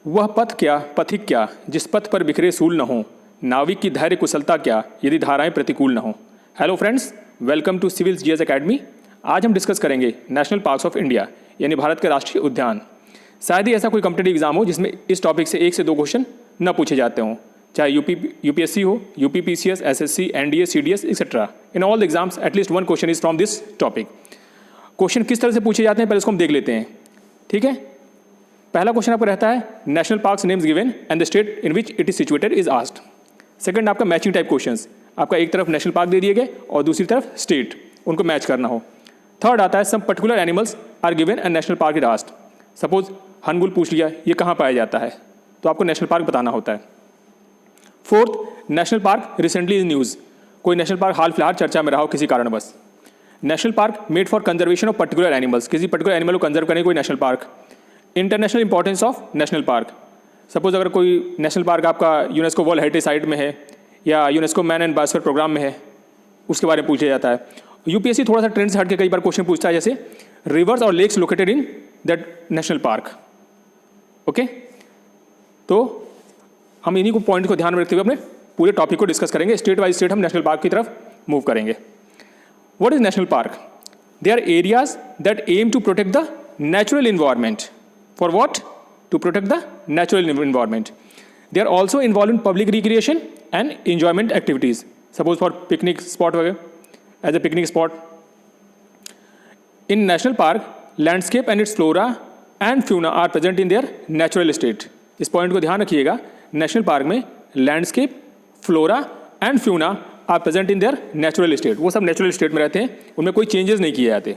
वह पथ क्या, पथिक क्या, जिस पथ पर बिखरे सूल न हो, नाविक की धैर्य कुशलता क्या, यदि धाराएं प्रतिकूल न हो। Hello friends, welcome to civil GS academy. आज हम डिस्कस करेंगे नेशनल पार्क्स ऑफ इंडिया यानी भारत के राष्ट्रीय उद्यान। शायद ही ऐसा कोई कॉम्पिटेटिव एग्जाम हो जिसमें इस टॉपिक से 1 से 2 क्वेश्चन न पूछे जाते हों, चाहे यूपीएससी हो, UPPCS, SSC, NDA, CDS etcetera. In all the exams at least 1 question is from this topic. Question किस तरह से पूछे जाते हैं पहले इसको हम देख लेते हैं, ठीक है। पहला क्वेश्चन आपका रहता है national parks names given and the state in which it is situated is asked. Second आपका मैचिंग टाइप क्वेश्चंस, आपका एक तरफ नेशनल पार्क दे दिए गए और दूसरी तरफ स्टेट, उनको मैच करना हो। थर्ड आता है some particular animals are given and national park is asked. Suppose hangul पूछ लिया, ये कहाँ पाया जाता है, तो आपको नेशनल पार्क बताना होता है। Fourth, national park recently is news, कोई नेशनल पार्क हाल फिलहाल चर्चा में रहा हो किसी कारणवश। National park made for conservation of particular animals, किसी पर्टिकुलर एनिमल को कंजर्व करने कोई national park. International importance of national park, suppose अगर कोई नेशनल पार्क आपका यूनेस्को वर्ल्ड हेरिटेज साइट में है या UNESCO man and biosphere programme में है, उसके बारे में पूछा जाता है। यूपीएससी थोड़ा सा ट्रेंड से हट के कई बार क्वेश्चन पूछता है, जैसे रिवर्स और lakes located in that national park. Okay, तो हम इन्हीं को पॉइंट को ध्यान में रखते हुए अपने पूरे टॉपिक को डिस्कस करेंगे। स्टेट बाय स्टेट हम नेशनल पार्क की तरफ मूव करेंगे। What is national park? They are areas that aim to protect the natural environment. For what? To protect the natural environment. They are also involved in public recreation and enjoyment activities. Suppose for picnic spot वगैरह, as a picnic spot. In national park, landscape and its flora and fauna are present in their natural state. इस point को ध्यान रखिएगा, national park में landscape, flora and fauna are present in their natural state. वो सब natural state में रहते हैं, उनमें कोई चेंजेस नहीं किए जाते।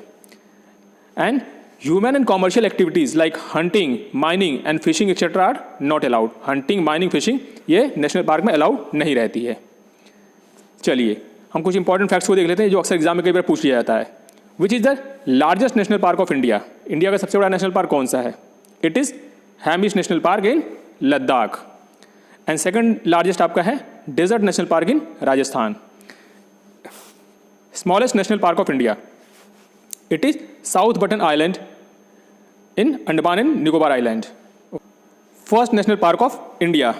And human and commercial activities like hunting, mining and fishing etcetera are not allowed. Hunting, mining, fishing ये नेशनल पार्क में अलाउड नहीं रहती है। चलिए हम कुछ इंपॉर्टेंट फैक्ट्स को देख लेते हैं जो अक्सर एग्जाम में कई बार पूछ लिया जाता है। Which is the largest national park of India? India का सबसे बड़ा नेशनल पार्क कौन सा है? It is Hemis national park in Ladakh. And second largest आपका है desert national park in Rajasthan. Smallest national park of India, it is South Button island in Andaman and Nicobar island. First national park of India,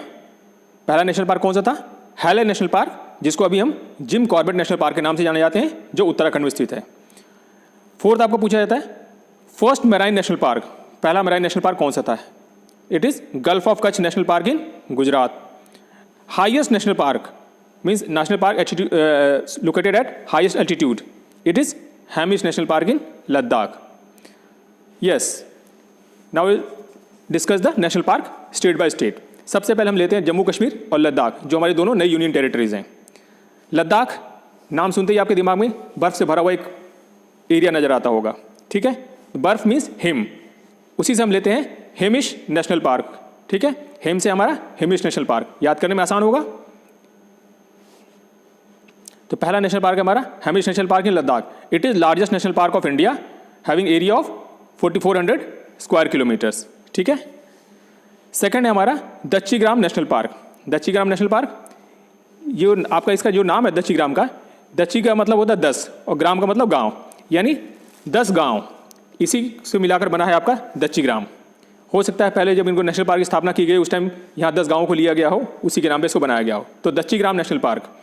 पहला नेशनल park कौन सा था? हैले national park, जिसको अभी हम जिम कॉर्बेट नेशनल पार्क के नाम से जाने जाते हैं, जो उत्तराखंड में स्थित है। फोर्थ आपको पूछा जाता है फर्स्ट मैराइन नेशनल पार्क, पहला मैराइन नेशनल पार्क कौन सा था? It is gulf of Kutch national park in Gujarat. Highest national park means national park located at highest altitude, it is Hemis national park in Ladakh. Yes, now will discuss the national park state by state. सबसे पहले हम लेते हैं जम्मू कश्मीर और लद्दाख, जो हमारे दोनों नई यूनियन टेरिटरीज हैं। लद्दाख नाम सुनते ही आपके दिमाग में बर्फ से भरा हुआ एक एरिया नजर आता होगा, ठीक है। बर्फ मीन्स हिम, उसी से हम लेते हैं हेमिश नेशनल पार्क, ठीक है। हेम से हमारा हेमिश नेशनल पार्क, याद करने में आसान होगा। तो पहला नेशनल पार्क है हमारा Hamish national park in Ladakh. It is largest national park of India having area of 4400 square kilometres, ठीक है। सेकंड है हमारा दच्चीग्राम नेशनल पार्क। दच्चीग्राम नेशनल पार्क, ये आपका इसका जो नाम है दच्चीग्राम का, दच्ची का मतलब होता है 10 और ग्राम का मतलब गांव, यानी 10 गांव, इसी से मिलाकर बना है आपका दच्चीग्राम। हो सकता है पहले जब इनको नेशनल पार्क की स्थापना की गई उस टाइम यहाँ 10 गाँवों को लिया गया हो, उसी के नाम पे इसको बनाया गया हो। तो Dachigam national park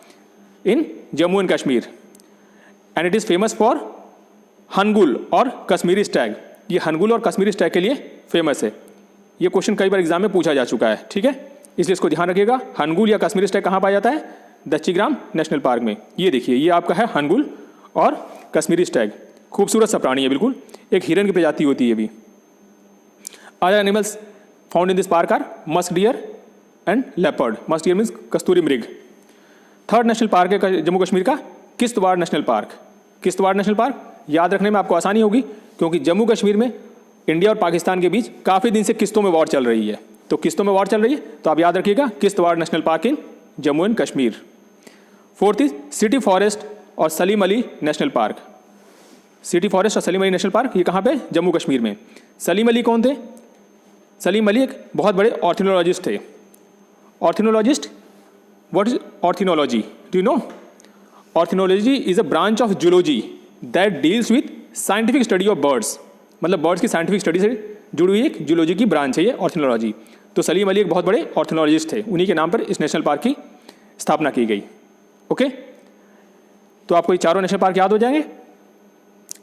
in Jammu and Kashmir, and it is famous for hangul और कश्मीरी स्टैग। ये हनगुल और कश्मीरी स्टैग के लिए फेमस है। ये क्वेश्चन कई बार एग्जाम में पूछा जा चुका है, ठीक है, इसलिए इसको ध्यान रखिएगा। हनगुल या कश्मीरी स्टैग कहाँ पाया जाता है? दच्चीग्राम नेशनल पार्क में। ये देखिए, ये आपका है हनगुल और कश्मीरी स्टैग, खूबसूरत सा प्राणी है, बिल्कुल एक हिरन की प्रजाति होती है भी। Other animals found in this park are musk deer and leopard. Musk deer means कस्तूरी मृग। थर्ड नेशनल पार्क है जम्मू कश्मीर का Kishtwar national park. Kishtwar national park याद रखने में आपको आसानी होगी, क्योंकि जम्मू कश्मीर में इंडिया और पाकिस्तान के बीच काफ़ी दिन से किस्तों में वॉर चल रही है। तो किस्तों में वॉर चल रही है, तो आप याद रखिएगा Kishtwar national park in Jammu and Kashmir. Fourth is city forest और Salim Ali national park. City forest और सलीम अली नेशनल पार्क ये कहाँ पे? जम्मू कश्मीर में। सलीम अली कौन थे? सलीम अली एक बहुत बड़े ऑर्थिनोलॉजिस्ट थे। Ornithologist, what is ornithology? Do you know? Ornithology is a branch of zoology that deals with scientific study of birds. मतलब बर्ड्स की साइंटिफिक स्टडी से जुड़ी हुई एक जूलॉजी की ब्रांच है ये, ऑर्निथोलॉजी। तो सलीम अली एक बहुत बड़े ऑर्निथोलॉजिस्ट थे, उन्हीं के नाम पर इस नेशनल पार्क की स्थापना की गई। ओके, तो आपको ये चारों नेशनल पार्क याद हो जाएंगे,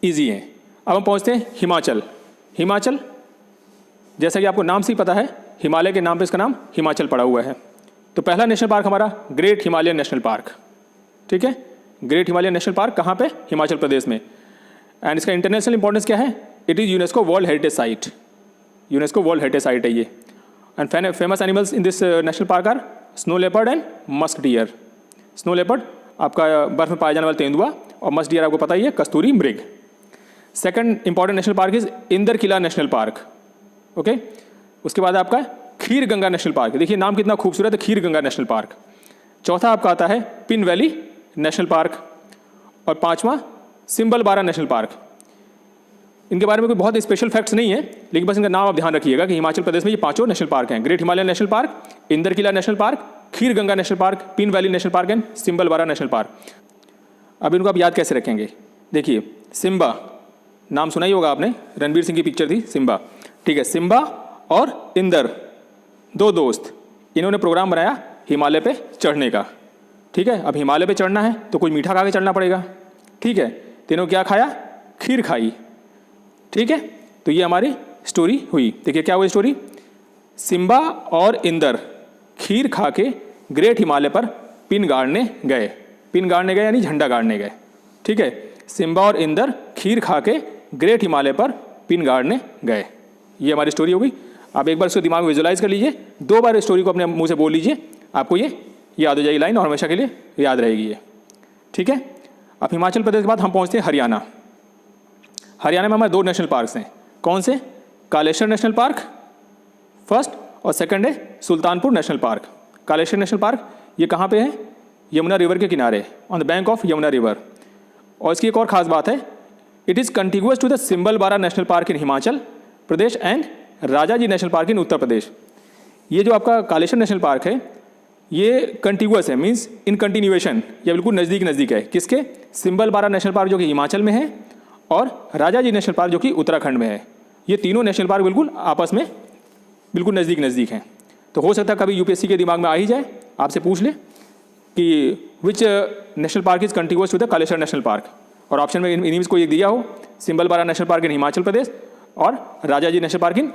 ईजी हैं। अब हम पहुँचते हैं हिमाचल। हिमाचल जैसा कि आपको नाम से ही पता है, हिमालय के नाम पे इसका नाम हिमाचल पड़ा हुआ है। तो पहला नेशनल पार्क हमारा ग्रेट हिमालयन नेशनल पार्क, ठीक है। ग्रेट हिमालयन नेशनल पार्क कहाँ पे? हिमाचल प्रदेश में। एंड इसका इंटरनेशनल इंपॉर्टेंस क्या है? It is UNESCO world heritage site, UNESCO world heritage site है ये। And famous animals in this national park are snow leopard and musk deer. Snow leopard आपका बर्फ में पाया जाने वाला तेंदुआ, और मस्क डियर आपको पता ही है कस्तूरी मृग। Second important national park is Inder Kila national park. Okay, उसके बाद आपका खीर गंगा नेशनल पार्क। देखिए नाम कितना खूबसूरत है, खीर गंगा नेशनल पार्क। चौथा आपका आता है पिन वैली नेशनल पार्क, और पांचवा सिंबलबारा नेशनल पार्क। इनके बारे में कोई बहुत स्पेशल फैक्ट्स नहीं है, लेकिन बस इनका नाम आप ध्यान रखिएगा कि हिमाचल प्रदेश में ये पांचों नेशनल पार्क हैं। Great Himalayan national park, Inder Kila national park, Khir Ganga national park, Pin valley national park and Simbalbara national park. अब इनको आप याद कैसे रखेंगे? देखिए सिम्बा नाम सुना ही होगा आपने, रणवीर सिंह की पिक्चर थी सिम्बा, ठीक है। सिम्बा और इंदर दो दोस्त, इन्होंने प्रोग्राम बनाया हिमालय पे चढ़ने का, ठीक है। अब हिमालय पे चढ़ना है तो कुछ मीठा खा के चढ़ना पड़ेगा, ठीक है। तीनों क्या खाया? खीर खाई, ठीक है। तो ये हमारी स्टोरी हुई। देखिए क्या हुई स्टोरी? सिम्बा और इंदर खीर खा के ग्रेट हिमालय पर पिन गाड़ने गए। पिन गाड़ने गए यानी झंडा गाड़ने गए, ठीक है। सिम्बा और इंदर खीर खा के ग्रेट हिमालय पर पिन गाड़ने गए। ये हमारी स्टोरी हो गई। आप एक बार इसको दिमाग में विजुलाइज कर लीजिए, 2 बार स्टोरी को अपने मुंह से बोल लीजिए, आपको ये याद हो जाएगी लाइन, और हमेशा के लिए याद रहेगी ये, ठीक है। अब हिमाचल प्रदेश के बाद हम पहुंचते हैं हरियाणा। हरियाणा में हमारे 2 नेशनल पार्क्स हैं। कौन से? कालेश्वर नेशनल पार्क फर्स्ट, और सेकंड है Sultanpur national park. Kaleshwar national park ये कहाँ पे है? यमुना रिवर के किनारे, on the bank of Yamuna river. और इसकी एक और ख़ास बात है, it is contiguous to the Simbalbara national park in Himachal Pradesh and Rajaji national park in Uttar Pradesh. ये जो आपका कालेश्वर नेशनल पार्क है ये कंटिग्यूअस है, मीन्स इन कंटिन्यूएशन, ये बिल्कुल नज़दीक नज़दीक है। किसके? सिंबलबारा नेशनल पार्क जो कि हिमाचल में है, और राजाजी नेशनल पार्क जो कि उत्तराखंड में है। ये तीनों नेशनल पार्क बिल्कुल आपस में बिल्कुल नज़दीक नज़दीक हैं। तो हो सकता है कभी यूपीएससी के दिमाग में आ ही जाए, आपसे पूछ ले कि which national park is contiguous to the Kaleshwar national park, और ऑप्शन में इन्हीं को ये दिया हो, Simbalbara national park in Himachal Pradesh और Rajaji national park in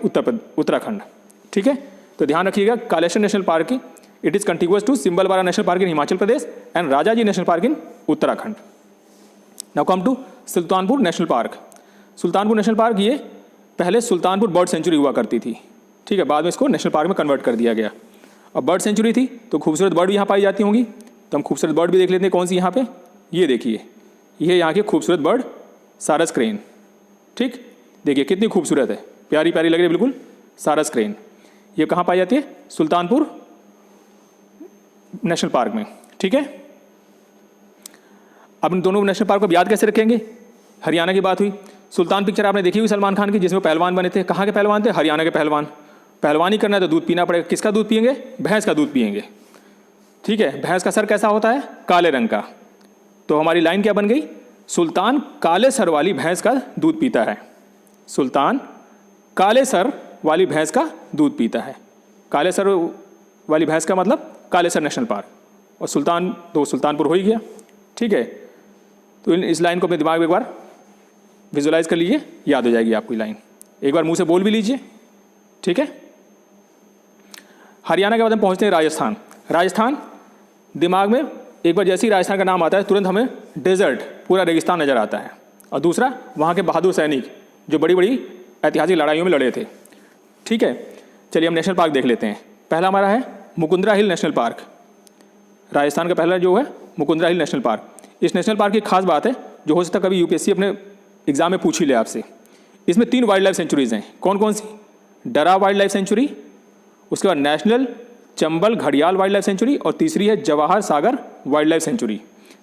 Uttarakhand, ठीक है। तो ध्यान रखिएगा, कालेश्वर नेशनल पार्क की it is contiguous to Simbalbara national park in Himachal Pradesh and Rajaji national park in Uttarakhand. Now come to Sultanpur national park. Sultanpur national park ये पहले सुल्तानपुर बर्ड सेंचुरी हुआ करती थी, ठीक है। बाद में इसको नेशनल पार्क में कन्वर्ट कर दिया गया। अब बर्ड सेंचुरी थी तो खूबसूरत बर्ड भी यहाँ पाई जाती होंगी, तो हम खूबसूरत बर्ड भी देख लेते हैं। कौन सी यहाँ पे? ये देखिए, ये यहाँ के खूबसूरत बर्ड सारस क्रेन, ठीक। देखिए कितनी खूबसूरत है, प्यारी प्यारी लग रही है बिल्कुल, सारस क्रेन। ये कहाँ पाई जाती है? सुल्तानपुर नेशनल पार्क में, ठीक है। अब इन दोनों नेशनल पार्क को याद कैसे रखेंगे? हरियाणा की बात हुई, सुल्तान पिक्चर आपने देखी हुई सलमान खान की, जिसमें पहलवान बने थे। कहाँ के पहलवान थे? हरियाणा के पहलवान। पहलवानी करना है तो दूध पीना पड़ेगा। किसका दूध पियेंगे? भैंस का दूध पियेंगे, ठीक है। भैंस का सर कैसा होता है? काले रंग का। तो हमारी लाइन क्या बन गई? सुल्तान काले सर वाली भैंस का दूध पीता है। सुल्तान काले सर वाली भैंस का दूध पीता है। काले सर वाली भैंस का मतलब कालेसर नेशनल पार्क, और सुल्तान तो सुल्तानपुर हो ही गया, ठीक है। तो इस लाइन को अपने दिमाग में एक बार विजुलाइज कर लीजिए, याद हो जाएगी आपको ये लाइन। एक बार मुंह से बोल भी लीजिए, ठीक है। हरियाणा के बाद हम पहुंचते हैं राजस्थान। राजस्थान दिमाग में एक बार जैसे ही राजस्थान का नाम आता है तुरंत हमें डेजर्ट, पूरा रेगिस्तान नज़र आता है, और दूसरा वहाँ के बहादुर सैनिक जो बड़ी बड़ी ऐतिहासिक लड़ाइयों में लड़े थे, ठीक है। चलिए हम नेशनल पार्क देख लेते हैं। पहला हमारा है मुकुंदरा हिल नेशनल पार्क। राजस्थान का पहला जो है मुकुंदरा हिल नेशनल पार्क। इस नेशनल पार्क की खास बात है, जो हो सकता है कभी यूपीएससी अपने एग्जाम में पूछ ही ले आपसे। इसमें 3 वाइल्ड लाइफ सेंचुरीज़ हैं। कौन कौन सी? डरा वाइल्ड लाइफ सेंचुरी, उसके बाद नेशनल चंबल घड़ियाल वाइल्ड लाइफ सेंचुरी, और तीसरी है Jawahar Sagar wildlife sanctuary.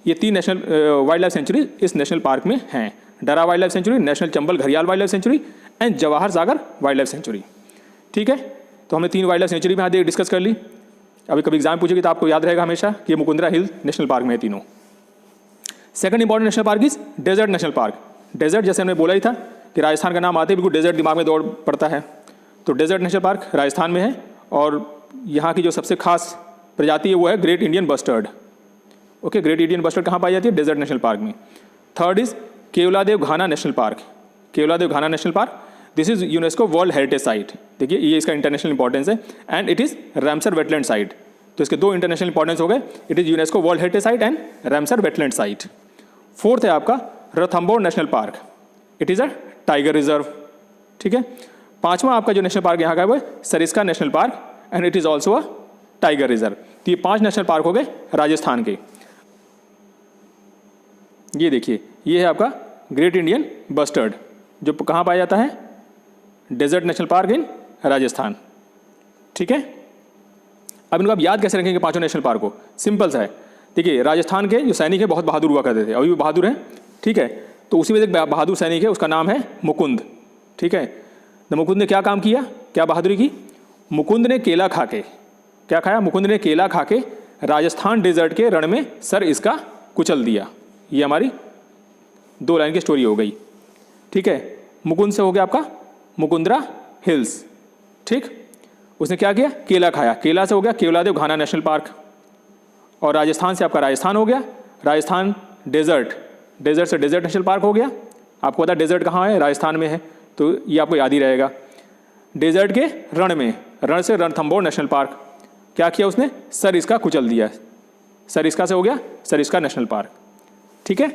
ये 3 नेशनल वाइल्ड लाइफ सेंचुरी इस नेशनल पार्क में हैं। Darrah wildlife sanctuary, national Chambal घड़ियाल wildlife sanctuary and Jawahar Sagar wildlife sanctuary, ठीक है। तो हमने 3 वाइल्ड लाइफ सेंचुरी में यहाँ डिस्कस कर ली। अभी कभी एग्जाम पूछेगी तो आपको याद रहेगा हमेशा कि ये मुकुंदरा हिल नेशनल पार्क में है तीनों। Second important national park is desert national park. Desert जैसे हमने बोला ही था कि राजस्थान का नाम आते ही बिल्कुल डेजर्ट दिमाग में दौड़ पड़ता है। तो डेजर्ट नेशनल पार्क राजस्थान में है और यहाँ की जो सबसे खास प्रजाति है वो है great Indian bustard. Okay, great Indian bustard कहाँ पाई जाती है? डेजर्ट नेशनल पार्क में। Third is Keoladeo Ghana national park. Keoladeo Ghana national park, this is UNESCO world heritage site. देखिए ये इसका इंटरनेशनल इंपॉर्टेंस है and it is Ramsar wetland site. तो इसके दो इंटरनेशनल इंपॉर्टेंस हो गए, it is UNESCO world heritage site and Ramsar wetland site. Fourth है आपका Ranthambore national park, it is a tiger reserve. ठीक है, पांचवा आपका जो नेशनल पार्क यहाँ का है वो Sariska national park and it is also a tiger reserve. तो ये 5 नेशनल पार्क हो गए राजस्थान के। ये देखिए ये है आपका ग्रेट इंडियन बस्टर्ड जो कहाँ पाया जाता है? Desert national park in Rajasthan. ठीक है, अब इनको आप याद कैसे रखेंगे पांचों नेशनल पार्क को? सिंपल सा है। देखिए राजस्थान के जो सैनिक है बहुत बहादुर हुआ करते थे, अभी भी बहादुर हैं। ठीक है, तो उसी में एक बहादुर सैनिक है, उसका नाम है मुकुंद। ठीक है, तो मुकुंद ने क्या काम किया, क्या बहादुरी की? मुकुंद ने केला खा के, क्या खाया? मुकुंद ने केला खा के राजस्थान डेजर्ट के रण में सर इसका कुचल दिया। ये हमारी 2 लाइन की स्टोरी हो गई। ठीक है, मुकुंद से हो गया आपका मुकुंदरा हिल्स। ठीक, उसने क्या किया? केला खाया, केला से हो गया केवलादेव घाना नेशनल पार्क। और राजस्थान से आपका राजस्थान हो गया, राजस्थान डेजर्ट, डेजर्ट से डेजर्ट नेशनल पार्क हो गया। आपको पता है डेजर्ट कहाँ है? राजस्थान में है, तो ये आपको याद ही रहेगा। डेजर्ट के रण में, रण से रणथंबोर नेशनल पार्क, क्या किया उसने? सर इसका कुचल दिया। सर इसका से हो गया सरिस्का नेशनल पार्क। ठीक है,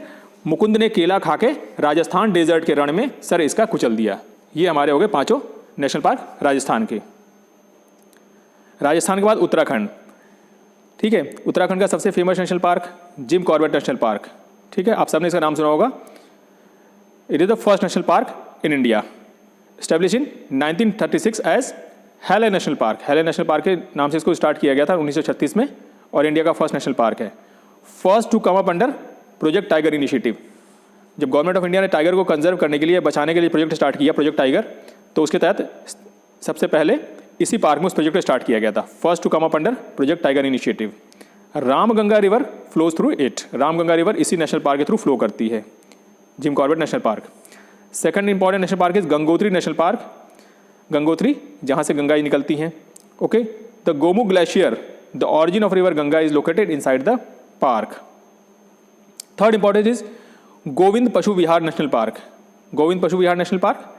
मुकुंद ने केला खा के राजस्थान डेजर्ट के रण में सर इसका कुचल दिया। ये हमारे हो गए 5 नेशनल पार्क राजस्थान के। राजस्थान के बाद उत्तराखंड। ठीक है, उत्तराखंड का सबसे famous national park Jim Corbett national park. ठीक है, आप सबने इसका नाम सुना होगा। It is the first national park in India, establish in 1936 as Hailey national park. Hailey national park के नाम से इसको स्टार्ट किया गया था 1936 में और इंडिया का फर्स्ट नेशनल पार्क है। First to come up under project tiger initiative. जब गवर्नमेंट ऑफ इंडिया ने टाइगर को कंजर्व करने के लिए, बचाने के लिए प्रोजेक्ट स्टार्ट किया, प्रोजेक्ट टाइगर, तो उसके तहत सबसे पहले इसी पार्क में उस प्रोजेक्ट को स्टार्ट किया गया था। First to come up under project tiger initiative. Ramganga river flows through it. Ramganga river इसी नेशनल पार्क के थ्रू फ्लो करती है, Jim Corbett national park. Second important national park is Gangotri national park. Gangotri जहाँ से गंगा निकलती हैं। Okay, the Gomukh glacier, the origin of river Ganga is located inside the park. Third important is Govind Pashu Vihar national park. Govind Pashu Vihar national park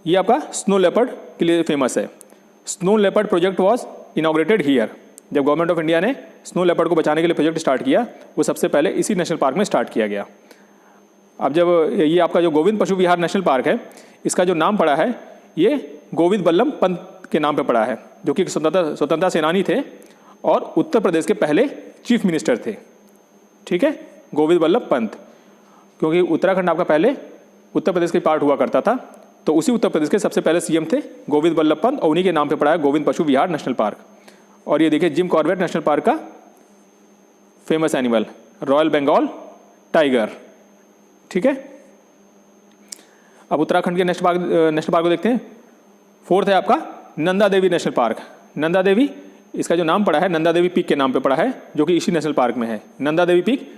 ये आपका snow leopard के लिए famous है। Snow leopard project was inaugurated here. जब गवर्नमेंट ऑफ इंडिया ने snow leopard को बचाने के लिए प्रोजेक्ट स्टार्ट किया, वो सबसे पहले इसी नेशनल पार्क में स्टार्ट किया गया। अब जब ये आपका जो गोविंद पशु विहार नेशनल पार्क है, इसका जो नाम पड़ा है ये गोविंद बल्लभ पंत के नाम पे पड़ा है, जो कि स्वतंत्रता सेनानी थे और उत्तर प्रदेश के पहले चीफ मिनिस्टर थे। ठीक है, गोविंद बल्लभ पंत, क्योंकि उत्तराखंड आपका पहले उत्तर प्रदेश के पार्ट हुआ करता था, तो उसी उत्तर प्रदेश के सबसे पहले सीएम थे गोविंद बल्लभ पंत और उन्हीं के नाम पे पड़ा है गोविंद पशु विहार नेशनल पार्क। और ये देखिए जिम कॉर्बेट नेशनल पार्क का famous animal royal Bengal tiger. ठीक है, अब उत्तराखंड के नेशनल पार्क को देखते हैं। फोर्थ है आपका नंदा देवी नेशनल पार्क। नंदा देवी, इसका जो नाम पड़ा है नंदा देवी पीक के नाम पे पड़ा है, जो कि इसी नेशनल पार्क में है। Nanda Devi peak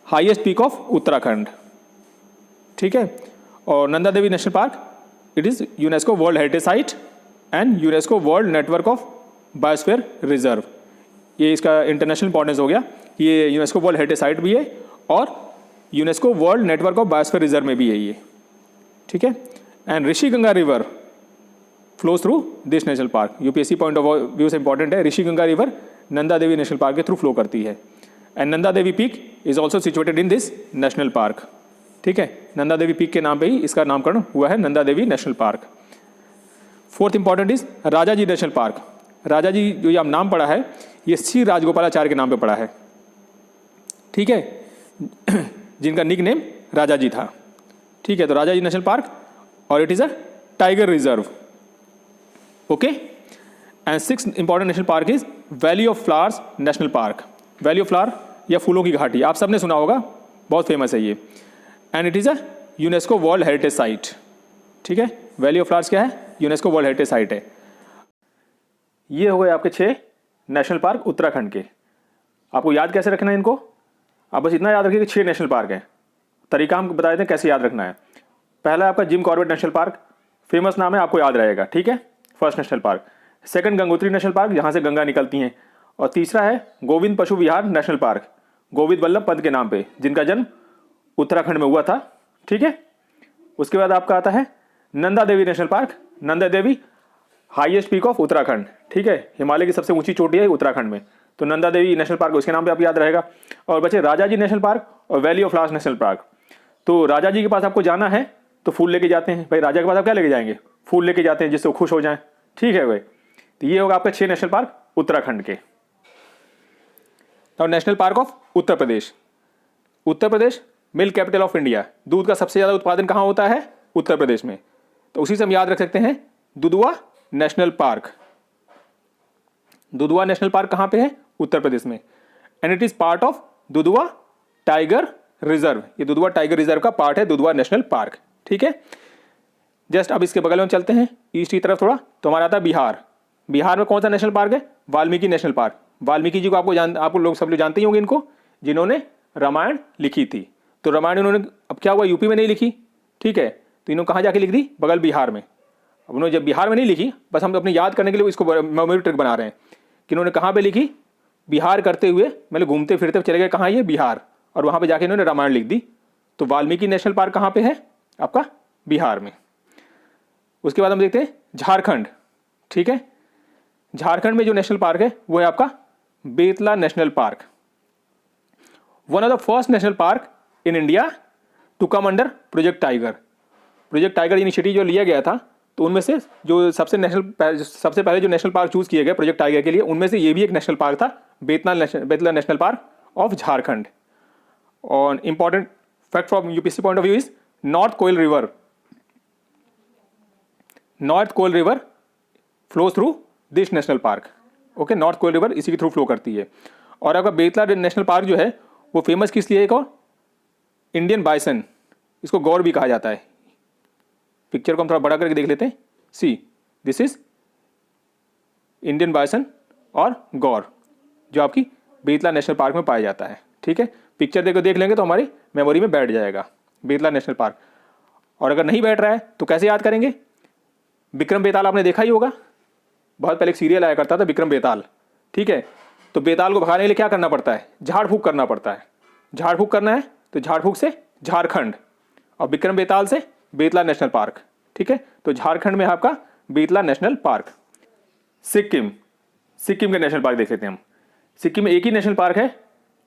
highest peak of Uttarakhand. ठीक है, और Nanda Devi national park it is UNESCO world heritage site and UNESCO world network of biosphere reserve. ये इसका इंटरनेशनल इंपॉर्टेंस हो गया, ये यूनेस्को वर्ल्ड हेरिटेज साइट भी है और UNESCO world network of biosphere reserve में भी है ये। ठीक है, and Rishiganga river flows through this national park. UPSC point of view से इंपॉर्टेंट है। Rishiganga river Nanda Devi national park के थ्रू फ्लो करती है and Nanda Devi peak is also situated in this national park. ठीक है, नंदा देवी पीक के नाम पे ही इसका नामकरण हुआ है, Nanda Devi national park. Fourth important is Rajaji national park. Rajaji जो ये नाम पड़ा है ये श्री राजगोपालाचार्य के नाम पे पड़ा है। ठीक है, जिनका निक नेम राजाजी था। ठीक है, तो राजाजी नेशनल पार्क और it is a tiger reserve. Okay, and six important national park is valley of flowers national park. Valley of flower या फूलों की घाटी, आप सबने सुना होगा, बहुत फेमस है ये, and it is a UNESCO world heritage site. ठीक है, वैली ऑफ फ्लावर्स क्या है? यूनेस्को वर्ल्ड हेरिटेज साइट है। ये हो गए आपके 6 नेशनल पार्क उत्तराखंड के। आपको याद कैसे रखना है इनको? आप बस इतना याद रखिए कि 6 नेशनल पार्क हैं। तरीका हम बता देते हैं कैसे याद रखना है। पहला आपका gym Corbett national park, famous नाम है, आपको याद रहेगा, ठीक है। First national park. Second Gangotri national park, जहाँ से गंगा निकलती हैं। और तीसरा है गोविंद पशु विहार नेशनल पार्क, गोविंद वल्लभ पंत के नाम पे, जिनका जन्म उत्तराखंड में हुआ था, ठीक है। उसके बाद आपका आता है Nanda Devi national park. Nanda Devi highest peak of Uttarakhand, ठीक है, हिमालय की सबसे ऊंची चोटी है उत्तराखंड में, तो नंदा देवी नेशनल पार्क उसके नाम पे आप याद रहेगा। और बचे राजाजी नेशनल पार्क और valley of flowers national park. तो राजा जी के पास आपको जाना है तो फूल लेके जाते हैं, भाई राजा के पास आप क्या लेके जाएंगे, फूल लेके जाते हैं जिससे वो खुश हो जाएं, ठीक है भाई। तो ये होगा आपका 6 नेशनल पार्क उत्तराखंड के। और national park of Uttar Pradesh. Uttar Pradesh milk capital of India, दूध का सबसे ज़्यादा उत्पादन कहाँ होता है, उत्तर प्रदेश में, तो उसी से हम याद रख सकते हैं Dudhwa national park. Dudhwa national park कहाँ पे है, उत्तर प्रदेश में, and it is part of Dudhwa tiger reserve. ये दुधवा टाइगर रिजर्व का पार्ट है दुधवा नेशनल पार्क, ठीक है। जस्ट अब इसके बगल में चलते हैं ईस्ट की तरफ थोड़ा, तो हमारा आता है बिहार। बिहार में कौन सा नेशनल पार्क है, वाल्मीकि नेशनल पार्क। वाल्मीकि जी को आपको लोग सब लोग जानते ही होंगे इनको, जिन्होंने रामायण लिखी थी। तो रामायण इन्होंने, अब क्या हुआ, यूपी में नहीं लिखी, ठीक है, तो इन्होंने कहाँ जाके लिख दी, बगल बिहार में। अब उन्होंने जब बिहार में नहीं लिखी, बस हम अपने याद करने के लिए इसको मेमोरी ट्रिक बना रहे हैं कि इन्होंने कहाँ पे लिखी, बिहार करते हुए मतलब घूमते फिरते चले गए कहाँ, ये बिहार, और वहाँ पे जाके इन्होंने रामायण लिख दी। तो वाल्मीकि नेशनल पार्क कहाँ पे है, आपका बिहार में। उसके बाद हम देखते हैं झारखंड, ठीक है। झारखंड में जो नेशनल पार्क है वो है आपका Betla national park, one of the first national park in India to come under project tiger. Project tiger initiative जो लिया गया था, तो उनमें से जो सबसे पहले जो नेशनल पार्क चूज किए गए प्रोजेक्ट टाइगर के लिए, उनमें से ये भी एक नेशनल पार्क था, Betla national park of Jharkhand. और important fact from UPSC point of view is north Koel river. North Koel river flows through this national park, okay. North Koel river इसी के थ्रू फ्लो करती है। और आपका बेतला नेशनल पार्क जो है वो फेमस किस लिए है, एक और इंडियन बाइसन, इसको गौर भी कहा जाता है। पिक्चर को हम थोड़ा बड़ा करके देख लेते हैं, see this is Indian bison और गौर, जो आपकी बेतला नेशनल पार्क में पाया जाता है, ठीक है। पिक्चर देख लेंगे तो हमारी मेमोरी में बैठ जाएगा बेतला नेशनल पार्क। और अगर नहीं बैठ रहा है तो कैसे याद करेंगे, विक्रम बेताल आपने देखा ही होगा, बहुत पहले एक सीरियल आया करता था विक्रम बेताल, ठीक है। तो बेताल को भगाने के लिए क्या करना पड़ता है, झाड़ फूक करना पड़ता है। झाड़ फूक करना है तो झाड़ फूक से झारखंड, और विक्रम बेताल से बेतला नेशनल पार्क, ठीक है। तो झारखंड में आपका बेतला नेशनल पार्क। सिक्किम, सिक्किम के नेशनल पार्क देख लेते हैं हम। सिक्किम में एक ही नेशनल पार्क है,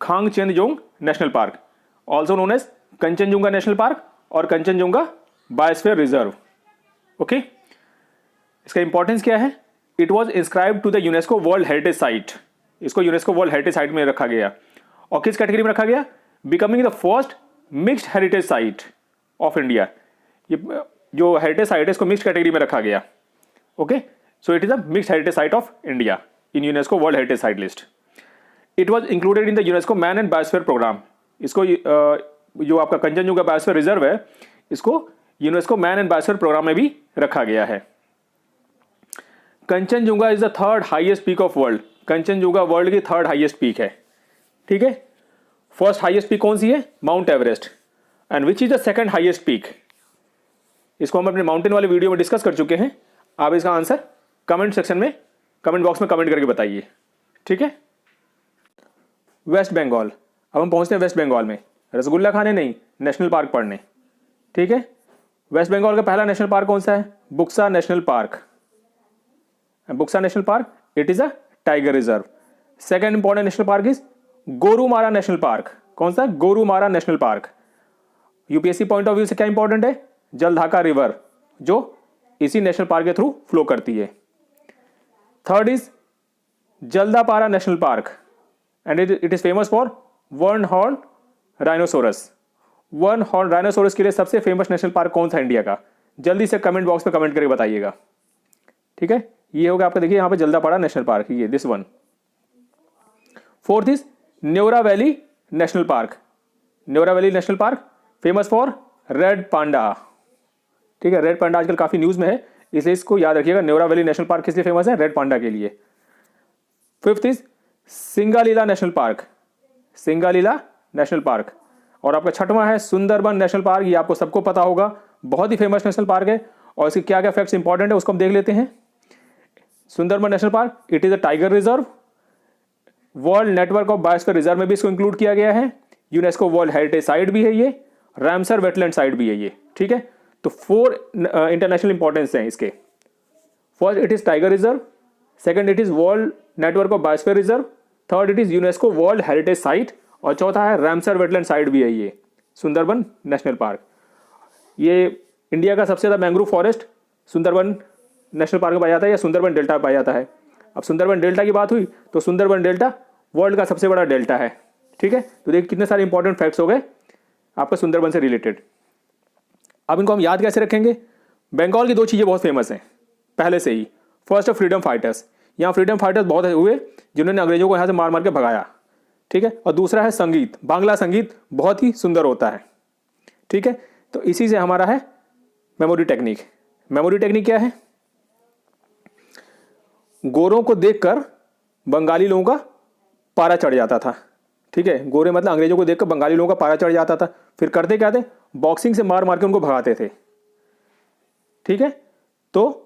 Khangchendzonga national park, also known as Kanchenjunga national park और कंचनजुंगा बायोस्फीयर रिजर्व, ओके। इसका इंपॉर्टेंस क्या है, it was inscribed to the UNESCO world heritage site. इसको यूनेस्को वर्ल्ड हेरिटेज साइट में रखा गया, और किस कैटेगरी में रखा गया, becoming the first mixed heritage site of India. ये जो हेरिटेज साइट है इसको मिक्स्ड कैटेगरी में रखा गया, okay. So it is a mixed heritage site of India in UNESCO world heritage site list. It was included in the UNESCO man and biosphere programme. इसको जो आपका कंचनजुंगा बायोस्फीयर रिजर्व है, इसको UNESCO man and biosphere programme में भी रखा गया है। Kanchenjunga is the third highest peak of world. Kanchenjunga world की थर्ड हाईएस्ट पीक है, ठीक है। फर्स्ट हाईएस्ट पीक कौन सी है, mount Everest, and which is the second highest peak. इसको हम अपने माउंटेन वाले वीडियो में डिस्कस कर चुके हैं। आप इसका आंसर कमेंट सेक्शन में, कमेंट बॉक्स में कमेंट करके बताइए, ठीक है। वेस्ट बंगाल, अब हम पहुंचते हैं वेस्ट बंगाल में, रसगुल्ला खाने नहीं, नेशनल पार्क पढ़ने, ठीक है। वेस्ट बंगाल का पहला नेशनल पार्क कौन सा है, Buxa national park. Buxa national park, it is a tiger reserve. Second important national park is Gorumara national park. कौन सा, Gorumara national park. UPSC point of view से क्या इंपॉर्टेंट है, जलढाका रिवर, जो इसी नेशनल पार्क के थ्रू फ्लो करती है। Third is Jaldapara national park, and it is famous for one horn rhinoceros. One horn rhinoceros के लिए सबसे फेमस नेशनल पार्क कौन सा इंडिया का, जल्दी से कमेंट बॉक्स में कमेंट करके बताइएगा, ठीक है। ये होगा आपका, देखिए यहाँ पे जल्दापाड़ा नेशनल पार्क, ये this one. Fourth is Neora valley national park. Neora valley national park famous for red panda, ठीक है। रेड पांडा आजकल काफी न्यूज में है, इसलिए इसको याद रखिएगा। न्योरा वैली नेशनल पार्क किस लिए फेमस है, रेड पांडा के लिए। Fifth is Singalila national park. Singalila national park. और आपका छठवां है सुंदरबन नेशनल पार्क। ये आपको सबको पता होगा, बहुत ही फेमस नेशनल पार्क है, और इसके क्या क्या फैक्ट्स इंपॉर्टेंट है उसको हम देख लेते हैं। Sundarban national park, it is a tiger reserve, world network of biosphere reserve में भी इसको इंक्लूड किया गया है, यूनेस्को वर्ल्ड हेरिटेज साइट भी है ये, रामसर वेटलैंड साइट भी है ये, ठीक है। तो 4 इंटरनेशनल इंपॉर्टेंस हैं इसके। First it is tiger reserve, second it is world network of biosphere reserve, third it is UNESCO world heritage site, और चौथा है रामसर वेटलैंड साइट भी है ये सुंदरबन नेशनल पार्क। ये इंडिया का सबसे ज़्यादा mangrove forest Sundarban national park में पाया जाता है या सुंदरबन डेल्टा में पाया जाता है। अब सुंदरबन डेल्टा की बात हुई तो सुंदरबन डेल्टा वर्ल्ड का सबसे बड़ा डेल्टा है, ठीक है। तो देखिए कितने सारे इंपॉर्टेंट फैक्ट्स हो गए आपका सुंदरबन से रिलेटेड। अब इनको हम याद कैसे रखेंगे। बंगाल की 2 चीज़ें बहुत फेमस हैं पहले से ही। फर्स्ट है फ्रीडम फाइटर्स, यहाँ फ्रीडम फाइटर्स बहुत हुए जिन्होंने अंग्रेजों को यहाँ से मार मार के भगाया, ठीक है। और दूसरा है संगीत, बांग्ला संगीत बहुत ही सुंदर होता है, ठीक है। तो इसी से हमारा है मेमोरी टेक्निक। मेमोरी टेक्निक क्या है, गोरों को देखकर बंगाली लोगों का पारा चढ़ जाता था, ठीक है। गोरे मतलब अंग्रेजों को देखकर बंगाली लोगों का पारा चढ़ जाता था, फिर करते क्या थे, बॉक्सिंग से मार मार के उनको भगाते थे, ठीक है। तो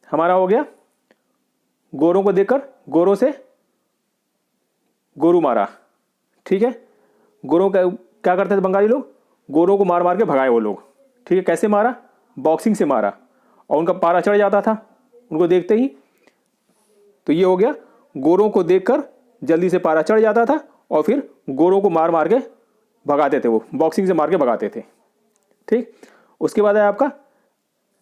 हमारा हो गया गोरों को देखकर गोरों से गोरू मारा, ठीक है। गोरों का क्या करते थे बंगाली लोग, गोरों को मार मार के भगाए वो लोग, ठीक है। कैसे मारा, बॉक्सिंग से मारा, और उनका पारा चढ़ जाता था उनको देखते ही। तो ये हो गया गोरों को देखकर जल्दी से पारा चढ़ जाता था और फिर गोरों को मार मार के भगाते थे, वो बॉक्सिंग से मार के भगाते थे, ठीक। उसके बाद है आपका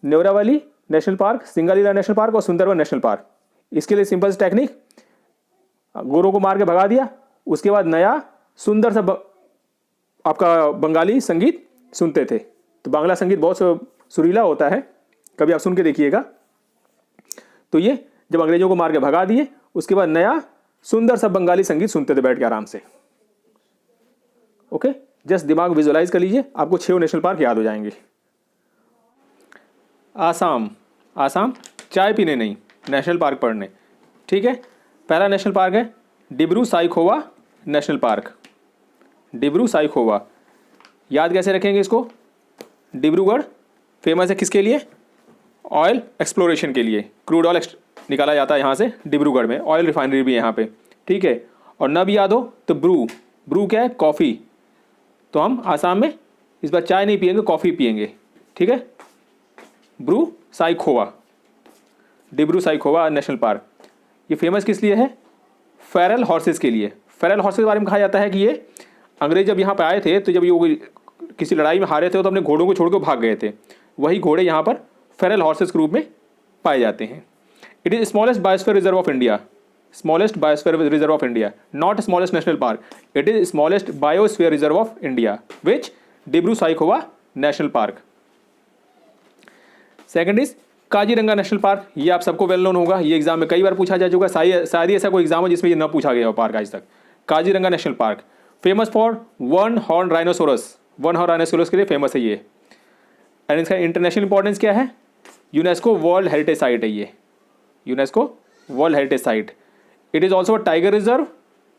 Neora valley national park, Singalila national park और सुंदरबन नेशनल पार्क। इसके लिए सिंपल टेक्निक, गोरों को मार के भगा दिया, उसके बाद नया सुंदर सा आपका बंगाली संगीत सुनते थे। तो बांग्ला संगीत बहुत सुरीला होता है, कभी आप सुन के देखिएगा। तो ये जब अंग्रेजों को मार के भगा दिए उसके बाद नया सुंदर सा बंगाली संगीत सुनते थे बैठ के आराम से, ओके। जस्ट दिमाग विजुअलाइज कर लीजिए, आपको 6 नेशनल पार्क याद हो जाएंगे। आसाम, आसाम चाय पीने नहीं, नेशनल पार्क पढ़ने, ठीक है। पहला नेशनल पार्क है डिब्रू साइखोवा नेशनल पार्क। डिब्रू साइखोवा याद कैसे रखेंगे इसको, डिब्रूगढ़ फेमस है किसके लिए, ऑयल एक्सप्लोरेशन के लिए, क्रूड ऑयल निकाला जाता है यहाँ से डिब्रूगढ़ में, ऑयल रिफाइनरी भी है यहाँ पे, ठीक है। और न भी याद हो तो ब्रू, ब्रू क्या है, कॉफ़ी। तो हम आसाम में इस बार चाय नहीं पियेंगे, कॉफ़ी पियेंगे, ठीक है। Bru Saikhowa, Dibru Saikhowa national park. ये फेमस किस लिए है, फेरल हॉर्सेस के लिए। फेरल हॉर्सेस के बारे में कहा जाता है कि ये अंग्रेज जब यहाँ पर आए थे तो जब ये किसी लड़ाई में हारे थे तो अपने घोड़ों को छोड़ कर भाग गए थे, वही घोड़े यहाँ पर फेरल हॉर्सेस के रूप में पाए जाते हैं। It is smallest biosphere reserve of India, smallest biosphere reserve of India, not smallest national park, it is smallest biosphere reserve of India which Dibru Saikhowa national park. Second is Kaziranga national park. ये आप सबको well known होगा, ये exam में कई बार पूछा जा चुका है, शायद ही ऐसा कोई एग्जाम हो जिसमें ये न पूछा गया हो पार्क आज तक। Kaziranga national park famous for one horn rhinoceros, one horn rhinoceros के लिए फेमस है ये। एंड इसका इंटरनेशनल इंपॉर्टेंस क्या है, यूनेस्को वर्ल्ड हेरिटेज साइट है ये, UNESCO world heritage site. It is also a tiger reserve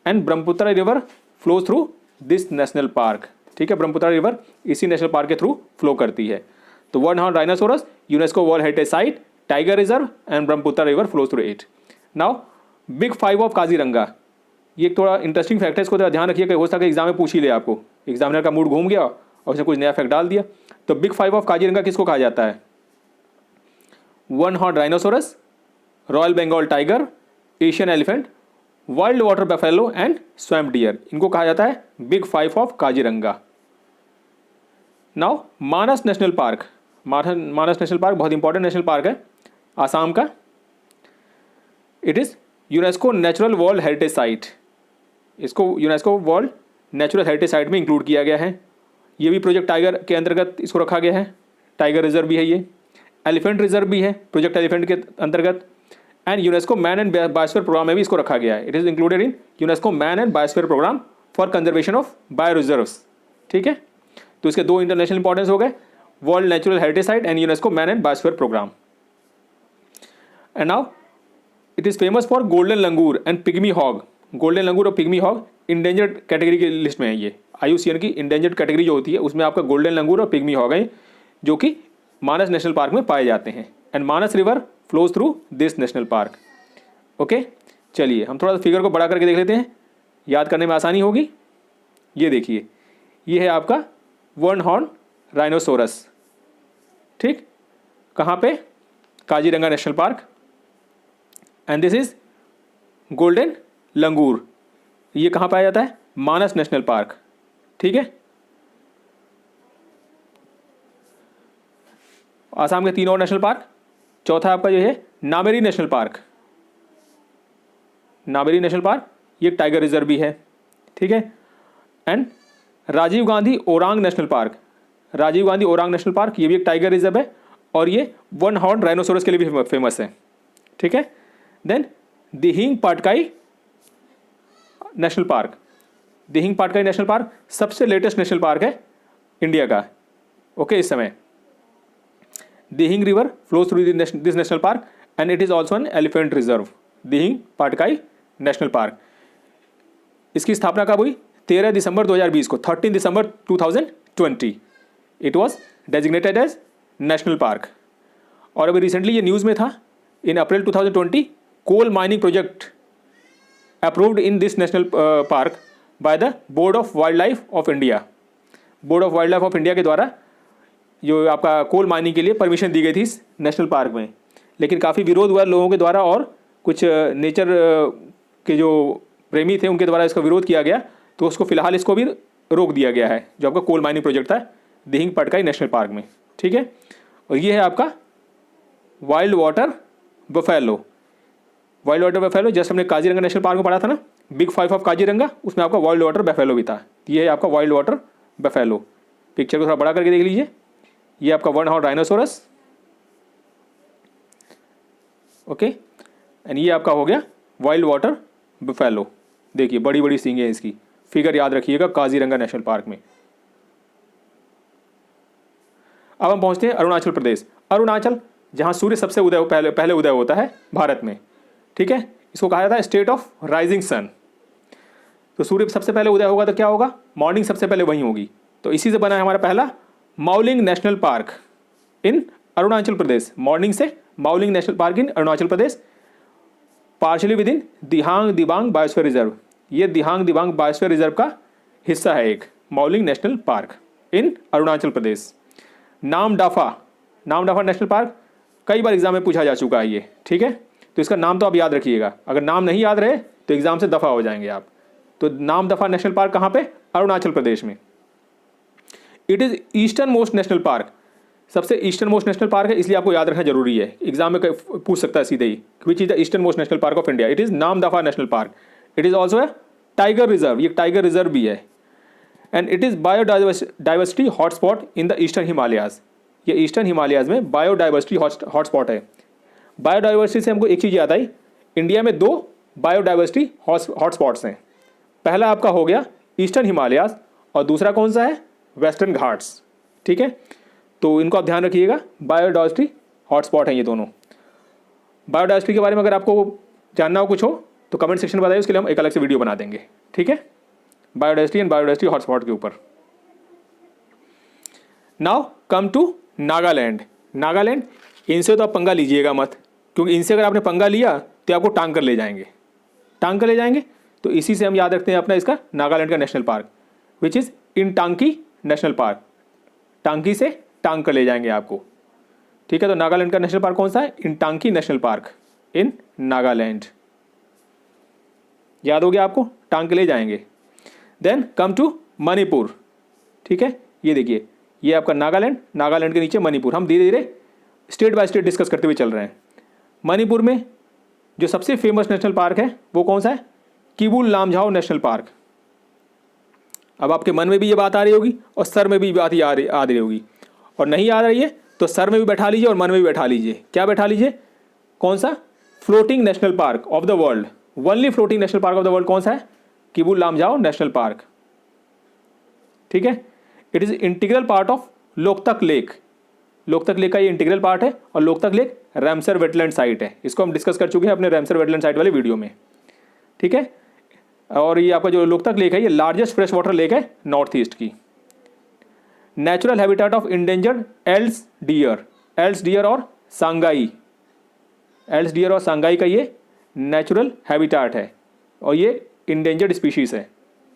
and Brahmaputra river flow through this national park, ठीक है। ब्रह्मपुत्र रिवर इसी नेशनल पार्क के थ्रू फ्लो करती है। तो one horn rhinoceros, UNESCO world heritage site, tiger reserve and Brahmaputra river flow through it. Now big 5 of Kaziranga, ये एक थोड़ा इंटरेस्टिंग फैक्ट है, इसको थोड़ा ध्यान रखिए, हो सकता है एग्जाम में पूछ ही ले आपको, एग्जामिनर का मूड घूम गया और उसने कुछ नया फैक्ट डाल दिया। तो बिग 5 ऑफ काजीरंगा किसको कहा जाता है, one horn rhinoceros, royal Bengal tiger, Asian elephant, wild water buffalo and swamp deer, इनको कहा जाता है big 5 of Kaziranga. Now Manas national park, Manas national park बहुत इंपॉर्टेंट नेशनल पार्क है आसाम का। It is UNESCO natural world heritage site, इसको UNESCO world natural heritage site में include किया गया है। ये भी प्रोजेक्ट टाइगर के अंतर्गत इसको रखा गया है, टाइगर रिजर्व भी है ये, एलिफेंट रिजर्व भी है प्रोजेक्ट एलिफेंट के अंतर्गत, and UNESCO man and biosphere programme में भी इसको रखा गया है। It is included in UNESCO man and biosphere programme for conservation of bio reserves, ठीक है। तो इसके 2 इंटरनेशनल इंपॉर्टेंस हो गए, world natural heritage site and UNESCO man and biosphere programme. And now it is famous for golden langur and pygmy hog. Golden langur और pygmy hog endangered category की list में है, ये IUCN की इंडेंजर्ड कैटेगरी जो होती है उसमें आपका गोल्डन लंगूर और पिग्मी हॉग है जो कि मानस नेशनल पार्क में पाए जाते हैं। And Manas river flows through this national park. Okay, चलिए हम थोड़ा सा फिगर को बड़ा करके देख लेते हैं, याद करने में आसानी होगी। ये देखिए, ये है आपका वन हॉर्न राइनोसोरस, ठीक, कहाँ पे? Kaziranga national park. And this is golden langur, ये कहाँ पाया जाता है? मानस नेशनल पार्क, ठीक है। आसाम के 3 और नेशनल पार्क। चौथा आपका जो है Nameri national park. Nameri national park ये टाइगर रिजर्व भी है, ठीक है। And Rajiv Gandhi Orang national park, Rajiv Gandhi Orang national park ये भी एक टाइगर रिजर्व है और ये वन हॉर्न राइनोसोरस के लिए भी फेमस है, ठीक है। Then Dihing Patkai national park, Dihing Patkai national park सबसे लेटेस्ट नेशनल पार्क है इंडिया का, ओके। इस समय Dihing river flows through this national park and it is also an elephant reserve, Dihing Patkai national park. इसकी स्थापना कब हुई? 13 दिसंबर 2020 को, 13 दिसंबर 2020 it was designated as national park. और अभी रिसेंटली ये न्यूज़ में था, in April 2020 coal mining project approved in this national park by the board of wild life of India. Board of wild life of India के द्वारा जो आपका coal mining के लिए परमिशन दी गई थी इस नेशनल पार्क में, लेकिन काफ़ी विरोध हुआ लोगों के द्वारा और कुछ नेचर के जो प्रेमी थे उनके द्वारा इसका विरोध किया गया, तो उसको फिलहाल इसको भी रोक दिया गया है, जो आपका कोल माइनिंग प्रोजेक्ट था दिहिंग पाटकाई नेशनल पार्क में, ठीक है। और ये है आपका wild water buffalo, wild water buffalo जैसे हमने काजीरंगा नेशनल पार्क में पढ़ा था ना, बिग 5 ऑफ काजीरंगा, उसमें आपका वाइल्ड वाटर बफेलो भी था। ये है आपका वाइल्ड वाटर बफेलो। पिक्चर को थोड़ा बड़ा करके देख लीजिए, ये आपका one horn rhinoceros, okay. And ये आपका हो गया वाइल्ड वाटर बफेलो। देखिए बड़ी बड़ी सींगें हैं इसकी, फिगर याद रखिएगा काजीरंगा नेशनल पार्क में। अब हम पहुंचते हैं अरुणाचल प्रदेश। अरुणाचल जहां सूर्य सबसे पहले उदय होता है भारत में, ठीक है। इसको कहा जाता है स्टेट ऑफ राइजिंग सन। तो सूर्य सबसे पहले उदय होगा तो क्या होगा? मॉर्निंग सबसे पहले वहीं होगी। तो इसी से बना है हमारा पहला Mouling national park in Arunachal Pradesh. मॉर्निंग से Mouling national park in Arunachal Pradesh, partially with in Dihang Dibang biosphere reserve. ये दिहांग दिबांग बायोस्फीयर रिजर्व का हिस्सा है एक Mouling national park in Arunachal Pradesh. Namdapha national park कई बार एग्जाम में पूछा जा चुका है ये, ठीक है। तो इसका नाम तो आप याद रखिएगा, अगर नाम नहीं याद रहे तो एग्जाम से दफा हो जाएंगे आप। तो नामदफा नेशनल पार्क कहाँ पे? अरुणाचल प्रदेश में। It is eastern most national park, सबसे ईस्टर्न मोस्ट नेशनल पार्क है, इसलिए आपको याद रखना जरूरी है, एग्जाम में पूछ सकता है सीधे ही, which is the eastern most national park of India. It is Namdapha national park. It is also a tiger reserve, ये टाइगर रिजर्व भी है। And it is biodiversity hotspot in the eastern Himalayas. ये ईस्टर्न हिमालयाज में बायोडाइवर्सिटी हॉटस्पॉट है। Biodiversity से हमको एक चीज़ याद आई, इंडिया में 2 बायोडाइवर्सिटी हॉटस्पॉट्स हैं। पहला आपका हो गया ईस्टर्न हिमालयाज और दूसरा कौन सा है? वेस्टर्न घाट्स, ठीक है। तो इनको आप ध्यान रखिएगा, बायोडाइवर्सिटी हॉटस्पॉट हैं ये दोनों। बायोडाइवर्सिटी के बारे में अगर आपको जानना हो कुछ हो तो कमेंट सेक्शन में बताइए, उसके लिए हम एक अलग से वीडियो बना देंगे, ठीक है, बायोडाइवर्सिटी एंड बायोडाइवर्सिटी हॉटस्पॉट के ऊपर। Now come to Nagaland. Nagaland, इनसे तो आप पंगा लीजिएगा मत, क्योंकि इनसे अगर आपने पंगा लिया तो आपको टांग कर ले जाएंगे, टांग कर ले जाएंगे। तो इसी से हम याद रखते हैं अपना इसका नागालैंड का national park, which is in टांकी नेशनल पार्क। टांकी से टांग कर ले जाएंगे आपको, ठीक है। तो नागालैंड का नेशनल पार्क कौन सा है? इन टांकी नेशनल पार्क इन नागालैंड। याद हो गया आपको, टांग के ले जाएंगे। देन कम टू मणिपुर, ठीक है। ये देखिए, ये आपका नागालैंड, नागालैंड के नीचे मणिपुर। हम धीरे धीरे स्टेट बाय स्टेट डिस्कस करते हुए चल रहे हैं। मणिपुर में जो सबसे फेमस नेशनल पार्क है वो कौन सा है? Keibul लामझाओ national park. अब आपके मन में भी ये बात आ रही होगी और सर में भी बात आ रही होगी, और नहीं आ रही है तो सर में भी बैठा लीजिए और मन में भी बैठा लीजिए। क्या बैठा लीजिए? कौन सा? Floating national park of the world, only floating national park of the world कौन सा है? किबुल लामझाओ नेशनल पार्क, ठीक है। It is integral part of Loktak lake. Loktak lake का ये इंटीग्रल पार्ट है, और Loktak lake Ramsar wetland site है। इसको हम डिस्कस कर चुके हैं अपने रामसर वेटलैंड साइट वाले वीडियो में, ठीक है। और ये आपका जो लोकतक लेक है ये लार्जेस्ट फ्रेश वाटर लेक है नॉर्थ ईस्ट की। Natural habitat of endangered Eld's deer. Eld's deer और सांगाई, एल्स डियर और सांगाई का ये नेचुरल हैबिटाट है और ये इंडेंजर्ड स्पीशीज़ है।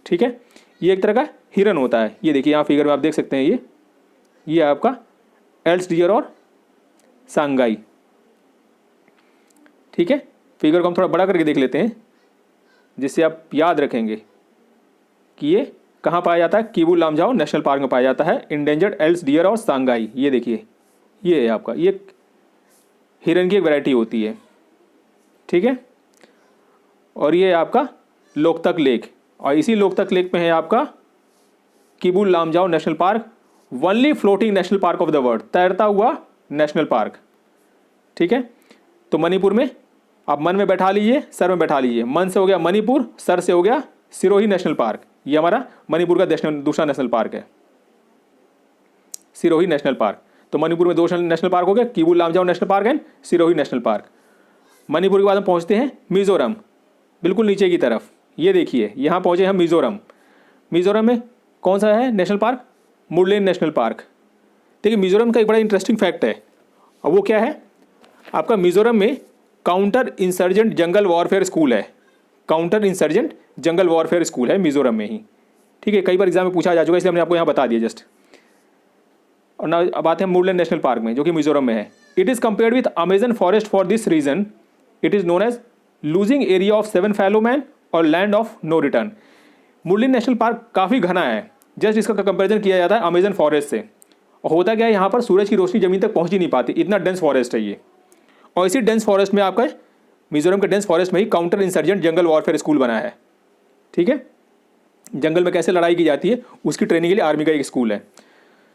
ठीक है, ये एक तरह का हिरन होता है। ये देखिए यहाँ फिगर में आप देख सकते हैं, ये आपका एल्स डियर और सांगाई। ठीक है, फिगर को हम थोड़ा बड़ा करके देख लेते हैं जिससे आप याद रखेंगे कि ये कहाँ पाया जाता है। किबू लामजाओ नेशनल पार्क में पाया जाता है, इंडेंजर्ड एल्स डियर और सांगाई। ये देखिए, ये है आपका, ये हिरन की एक वैरायटी होती है। ठीक है, और ये आपका लोकतक लेक, और इसी लोकतक लेक में है आपका किबू Lamjao national park, only floating national park of the world, तैरता हुआ नेशनल पार्क। ठीक है, तो मणिपुर में आप मन में बैठा लीजिए, सर में बैठा लीजिए। मन से हो गया मणिपुर, सर से हो गया सिरोही नेशनल पार्क। ये हमारा मणिपुर का दूसरा नेशनल पार्क है, सिरोही नेशनल पार्क। तो मणिपुर में दो नेशनल पार्क हो गए, किबू Lamjao national park and Sirohi national park. Manipur के बाद हम पहुंचते हैं मिजोरम, बिल्कुल नीचे की तरफ। ये देखिए यहाँ पहुंचे हम मिजोरम। मिजोरम में कौन सा है national park? Murlen national park. देखिए मिजोरम का एक बड़ा इंटरेस्टिंग फैक्ट है, और वो क्या है आपका, मिजोरम में counter insurgent jungle warfare school है। Counter insurgent jungle warfare school है मिजोरम में ही। ठीक है, कई बार एग्जाम में पूछा जा चुका है, इसलिए हमने आपको यहाँ बता दिया जस्ट। और ना अब आते हैं मुरलेन नेशनल पार्क में, जो कि मिजोरम में है। It is compared with Amazon forest for this region it is known as losing area of 7 फैलोमैन और land of no return. Murlen national park काफ़ी घना है, जस्ट इसका कंपेरिजन किया जाता है अमेजन फॉरेस्ट से। और होता क्या है, यहाँ पर सूरज की रोशनी ज़मीन तक पहुँच ही नहीं पाती, इतना डेंस फॉरेस्ट है ये। और इसी डेंस फॉरेस्ट में आपका मिजोरम के डेंस फॉरेस्ट में ही counter insurgent jungle warfare school बना है। ठीक है, जंगल में कैसे लड़ाई की जाती है उसकी ट्रेनिंग के लिए आर्मी का एक स्कूल है।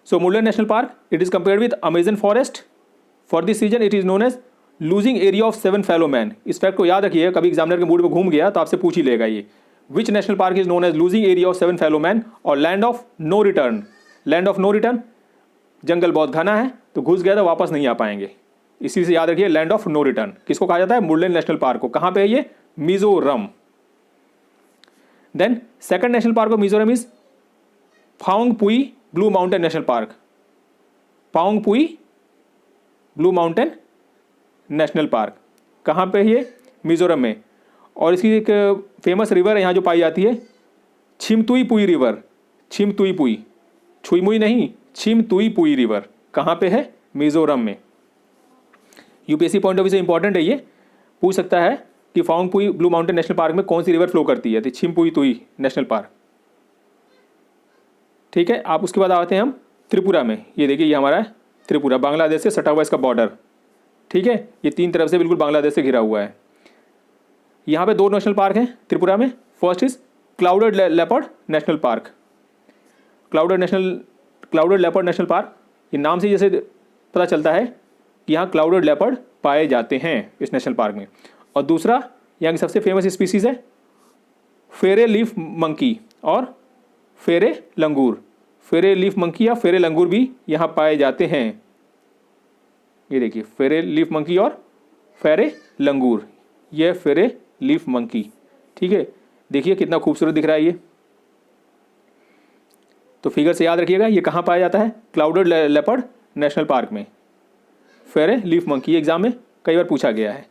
So Murlen national park it is compared with Amazon forest for this region it is known as losing area of 7 fellowman. इस फैक्ट को याद रखिए, कभी एग्जामिनर के मूड में घूम गया तो आपसे पूछ ही लेगा ये, which national park is known as losing area of 7 फैलोमैन और land of no return. Land of no return, jungle बहुत घना है तो घुस गया तो वापस नहीं आ पाएंगे, इसी से याद रखिए लैंड ऑफ नो रिटर्न। किसको कहा जाता है? मुरलेन नेशनल पार्क को। कहाँ पे है ये? Mizoram. Then second national park of Mizoram is Phawngpui blue mountain national park. Phawngpui blue mountain national park कहाँ पे है ये? मिजोरम में। और इसकी एक फेमस रिवर है यहाँ जो पाई जाती है, छिमतुई पुई रिवर। छिमतुई पुई, छुईमुई नहीं, छिमतुई पुई रिवर कहाँ पे है? मिजोरम में। यूपीएससी पॉइंट ऑफ व्यू से इंपॉर्टेंट है, ये पूछ सकता है कि फाउंग पुई ब्लू माउंटेन नेशनल पार्क में कौन सी रिवर फ्लो करती है, तो छिमपुई तुई नेशनल पार्क। ठीक है, आप उसके बाद आते हैं हम त्रिपुरा में। ये देखिए ये हमारा है त्रिपुरा, बांग्लादेश से सटा हुआ इसका बॉर्डर। ठीक है, ये 3 तरफ से बिल्कुल बांग्लादेश से घिरा हुआ है। यहाँ पे 2 नेशनल पार्क हैं त्रिपुरा में। First is clouded leopard national park. Clouded leopard national park, ये नाम से जैसे पता चलता है कि यहाँ क्लाउडेड लेपर्ड पाए जाते हैं इस नेशनल पार्क में। और दूसरा यहाँ की सबसे फेमस स्पीसीज है फेरे लीफ मंकी और फेरे लंगूर। फेरे लीफ मंकी या फेरे लंगूर भी यहाँ पाए जाते हैं। ये देखिए फेरे लीफ मंकी और फेरे लंगूर, ये फेरे लीफ मंकी। ठीक है, देखिए कितना खूबसूरत दिख रहा है ये। तो फिगर से याद रखिएगा ये कहाँ पाया जाता है? क्लाउडेड लेपर्ड नेशनल पार्क में, फेरे लीफ मंकी। एग्जाम में कई बार पूछा गया है।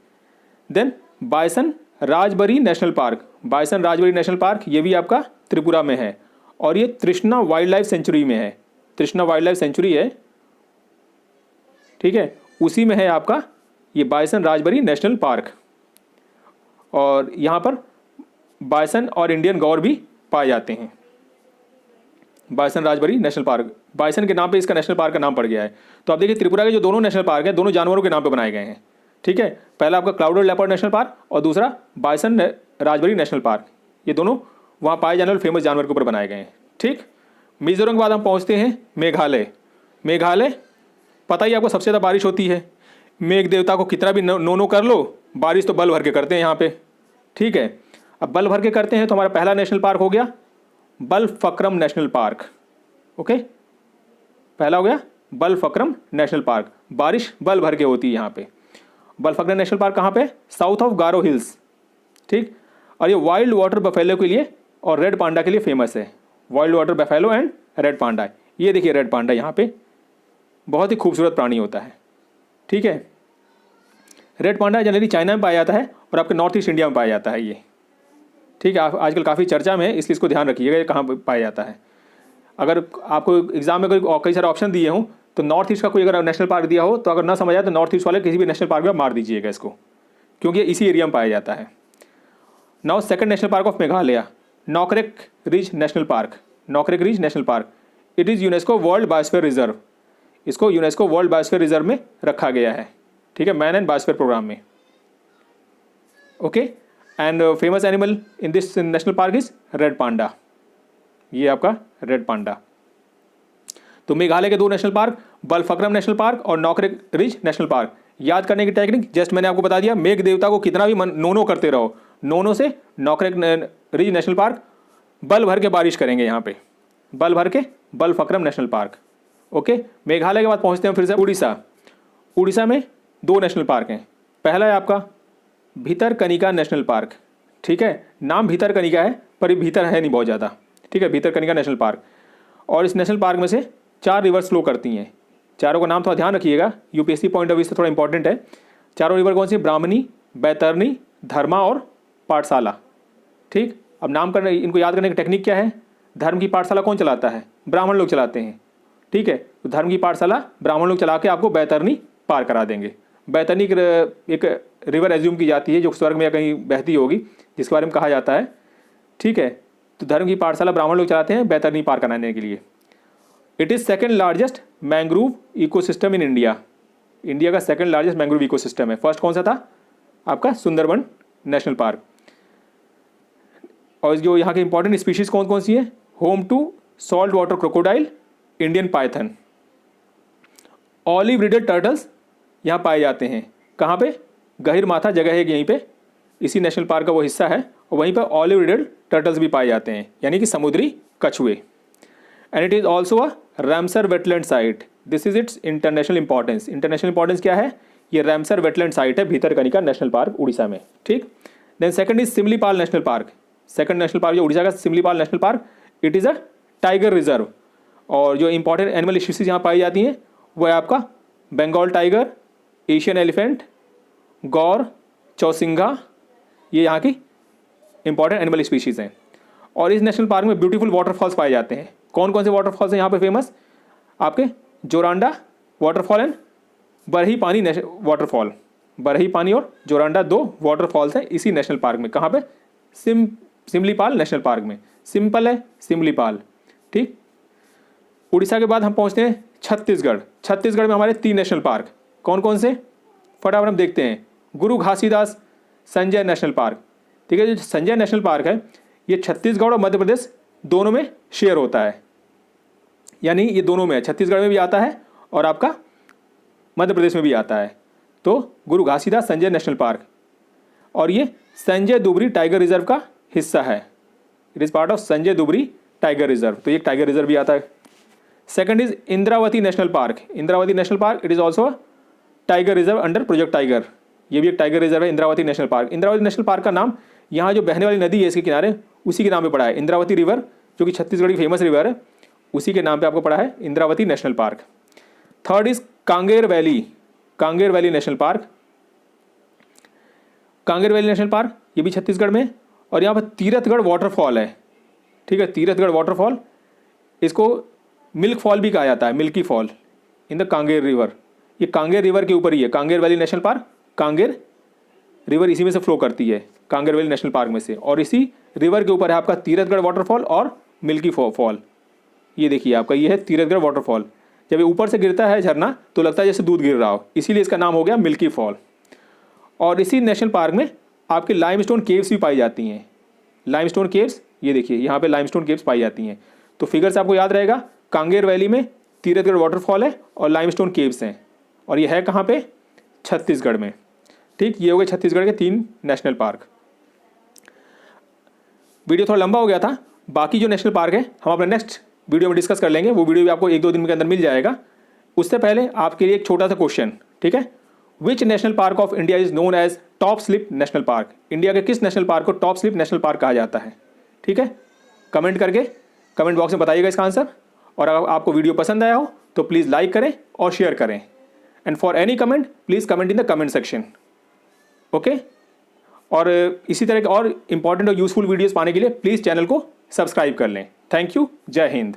Then bison Rajbari national park. Bison Rajbari national park ये भी आपका त्रिपुरा में है और ये तृष्णा वाइल्ड लाइफ सेंचुरी में है। तृष्णा वाइल्ड लाइफ सेंचुरी है, ठीक है, उसी में है आपका ये बायसन राजबरी नेशनल पार्क। और यहाँ पर बायसन और इंडियन गौर भी पाए जाते हैं। Bison Rajbari national park, bison के नाम पे इसका नेशनल पार्क का नाम पड़ गया है। तो आप देखिए त्रिपुरा के जो दोनों नेशनल पार्क हैं दोनों जानवरों के नाम पे बनाए गए हैं। ठीक है, पहला आपका क्लाउडेड लेपर्ड नेशनल पार्क और दूसरा बायसन राजबरी नेशनल पार्क, ये दोनों वहाँ पाए जाने वाले फेमस जानवर के ऊपर बनाए गए हैं। ठीक, मिजोरम के बाद हम पहुँचते हैं मेघालय। मेघालय पता ही आपको सबसे ज़्यादा बारिश होती है। मेघ देवता को कितना भी नो कर लो, बारिश तो बल भर के करते हैं यहाँ पे। ठीक है, अब बल भर के करते हैं तो हमारा पहला नेशनल पार्क हो गया बलफक्रम नेशनल पार्क। ओके, पहला हो गया बलफक्रम नेशनल पार्क। बारिश बल भर के होती है यहाँ पे। बलफक्रम नेशनल पार्क कहाँ पे? South of Garo hills. ठीक, और ये वाइल्ड वाटर बफेलो के लिए और रेड पांडा के लिए फेमस है। Wild water buffalo and red panda. ये देखिए रेड पांडा यहाँ पे बहुत ही खूबसूरत प्राणी होता है। ठीक है। रेड पांडा जनरली चाइना में पाया जाता है और आपके नॉर्थ ईस्ट इंडिया में पाया जाता है ये, ठीक है। आजकल काफ़ी चर्चा में है, इसलिए इसको ध्यान रखिएगा ये कहाँ पाया जाता है। अगर आपको एग्जाम में कई सारे ऑप्शन दिए हों तो नॉर्थ ईस्ट का कोई अगर नेशनल पार्क दिया हो तो अगर ना समझ आए तो नॉर्थ ईस्ट वाले किसी भी नेशनल पार्क में मार दीजिएगा इसको, क्योंकि ये इसी एरिया में पाया जाता है। Now second national park of Meghalaya, Nokrek ridge national park. Nokrek ridge national park, it is UNESCO world biosphere reserve. इसको यूनेस्को वर्ल्ड बायोस्फीयर रिजर्व में रखा गया है, ठीक है, मैन एंड बायोस्फीयर प्रोग्राम में। Okay, and famous animal in this national park is red panda. ये आपका रेड पांडा। तो मेघालय के 2 national park, Balphakram national park और नॉकरेक रिज नेशनल पार्क। याद करने की टेक्निक जस्ट मैंने आपको बता दिया, मेघ देवता को कितना भी नोनो करते रहो, नोनो से नॉकरेक रिज नेशनल पार्क, बल भर के बारिश करेंगे यहाँ पे, बल भर के Balphakram national park. Okay, Meghalaya के बाद पहुँचते हैं फिर से उड़ीसा। उड़ीसा में 2 नेशनल पार्क हैं। पहला है आपका भितरकनिका नेशनल पार्क, ठीक है, नाम भितरकनिका है पर ये भीतर है नहीं बहुत ज़्यादा, ठीक है, भितरकनिका नेशनल पार्क। और इस नेशनल पार्क में से 4 रिवर्स फ्लो करती हैं। चारों का नाम थोड़ा ध्यान रखिएगा, यूपीएससी पॉइंट ऑफ व्यू से थोड़ा इंपॉर्टेंट है। चारों रिवर कौन सी? ब्राह्मणी, बैतरनी, धर्मा और पाठशाला, ठीक। अब नाम करने, इनको याद करने की टेक्निक क्या है? धर्म की पाठशाला कौन चलाता है? ब्राह्मण लोग चलाते हैं, ठीक है। तो धर्म की पाठशाला ब्राह्मण लोग चला के आपको बैतरनी पार करा देंगे। बैतरनी एक रिवर एज्यूम की जाती है जो स्वर्ग में या कहीं बहती होगी, जिसके बारे में कहा जाता है, ठीक है। तो धर्म की पाठशाला ब्राह्मण लोग चलाते हैं बैतरनी पार कराने के लिए। It is second largest mangrove ecosystem in India. India का सेकंड लार्जेस्ट मैंग्रोव इकोसिस्टम है। फर्स्ट कौन सा था? आपका सुंदरबन नेशनल पार्क। और जो यहाँ के इंपॉर्टेंट स्पीशीज कौन कौन सी है? Home to salt water crocodile, Indian python, olive ridley turtles यहाँ पाए जाते हैं। कहाँ पे? गहिर माथा जगह है यहीं पे, इसी नेशनल पार्क का वो हिस्सा है, और वहीं पर ऑलिव रिडेड टर्टल्स भी पाए जाते हैं, यानी कि समुद्री कछुए। And it is also a Ramsar wetland site. This is it's international importance. International importance क्या है? ये रामसर वेटलैंड साइट है भितरकनिका नेशनल पार्क उड़ीसा में, ठीक। Then second is Similipal national park. Second national park जो उड़ीसा का Similipal national park, it is a tiger reserve. और जो इंपॉर्टेंट एनिमल स्पीसीज यहाँ पाई जाती हैं वो है आपका बंगाल टाइगर, एशियन एलिफेंट, गौर, चौसिंघा, ये यहाँ की इंपॉर्टेंट एनिमल स्पीशीज़ हैं। और इस नेशनल पार्क में ब्यूटीफुल वाटरफॉल्स पाए जाते हैं। कौन कौन से वाटरफॉल्स हैं यहाँ पे फेमस? आपके जोरांडा वाटरफॉल एंड बरही पानी वाटरफॉल। बरही पानी और जोरांडा 2 वाटरफॉल्स हैं इसी नेशनल पार्क में। कहाँ पे? सिमलीपाल नेशनल पार्क में। सिंपल है, सिमलीपाल, ठीक। उड़ीसा के बाद हम पहुँचते हैं छत्तीसगढ़। छत्तीसगढ़ में हमारे 3 नेशनल पार्क। कौन कौन से? फटाफट हम देखते हैं। गुरु घासीदास संजय नेशनल पार्क, ठीक है। जो संजय नेशनल पार्क है ये छत्तीसगढ़ और मध्य प्रदेश दोनों में शेयर होता है, यानी ये दोनों में है, छत्तीसगढ़ में भी आता है और आपका मध्य प्रदेश में भी आता है। तो गुरु घासीदास संजय नेशनल पार्क, और ये संजय दुबरी टाइगर रिजर्व का हिस्सा है। It is part of Sanjay Dubri tiger reserve, तो ये टाइगर रिजर्व भी आता है। Second is Indravati national park. Indravati national park it is also tiger reserve under project tiger. ये भी एक टाइगर रिजर्व है, Indravati national park. Indravati national park का नाम यहाँ जो बहने वाली नदी है इसके किनारे, उसी के नाम पे पड़ा है। इंद्रावती रिवर जो कि छत्तीसगढ़ की फेमस रिवर है, उसी के नाम पे आपको पड़ा है Indravati national park. Third is Kanger valley. Kanger valley national park. Kanger valley national park ये भी छत्तीसगढ़ में, और यहाँ पर तीरथगढ़ वाटरफॉल है, ठीक है। तीरथगढ़ वाटरफॉल, इसको मिल्क फॉल भी कहा जाता है, milky fall in the Kanger river. ये कांगेर रिवर के ऊपर ही है Kanger valley national park. Kanger river इसी में से फ्लो करती है, कांगेर वैली नेशनल पार्क में से, और इसी रिवर के ऊपर है आपका तीरथगढ़ वाटरफॉल और मिल्की फॉल। ये देखिए आपका, ये है तीरथगढ़ वाटरफॉल। जब ये ऊपर से गिरता है झरना तो लगता है जैसे दूध गिर रहा हो, इसीलिए इसका नाम हो गया मिल्की फॉल। और इसी नेशनल पार्क में आपके लाइमस्टोन केव्स भी पाई जाती हैं। लाइमस्टोन केव्स, ये देखिए यहाँ पे लाइमस्टोन केव्स पाई जाती हैं। तो फिगर से आपको याद रहेगा, कांगेर वैली में तीरथगढ़ वाटरफॉल है और लाइमस्टोन केव्स हैं, और ये है कहाँ पे? छत्तीसगढ़ में, ठीक। ये हो गए छत्तीसगढ़ के 3 नेशनल पार्क। वीडियो थोड़ा लंबा हो गया था, बाकी जो नेशनल पार्क है हम अपने नेक्स्ट वीडियो में डिस्कस कर लेंगे। वो वीडियो भी आपको 1-2 दिन के अंदर मिल जाएगा। उससे पहले आपके लिए एक छोटा सा क्वेश्चन, ठीक है। Which national park of India is known as Top Slip national park? India के किस नेशनल पार्क को टॉप स्लिप नेशनल पार्क कहा जाता है? ठीक है, कमेंट करके कमेंट बॉक्स में बताइएगा इसका आंसर। और अगर आपको वीडियो पसंद आया हो तो प्लीज़ लाइक करें और शेयर करें। And for any comment please comment in the comment section. Okay, और इसी तरह के और इंपॉर्टेंट और यूजफुल वीडियोस पाने के लिए प्लीज़ चैनल को सब्सक्राइब कर लें। थैंक यू, जय हिंद।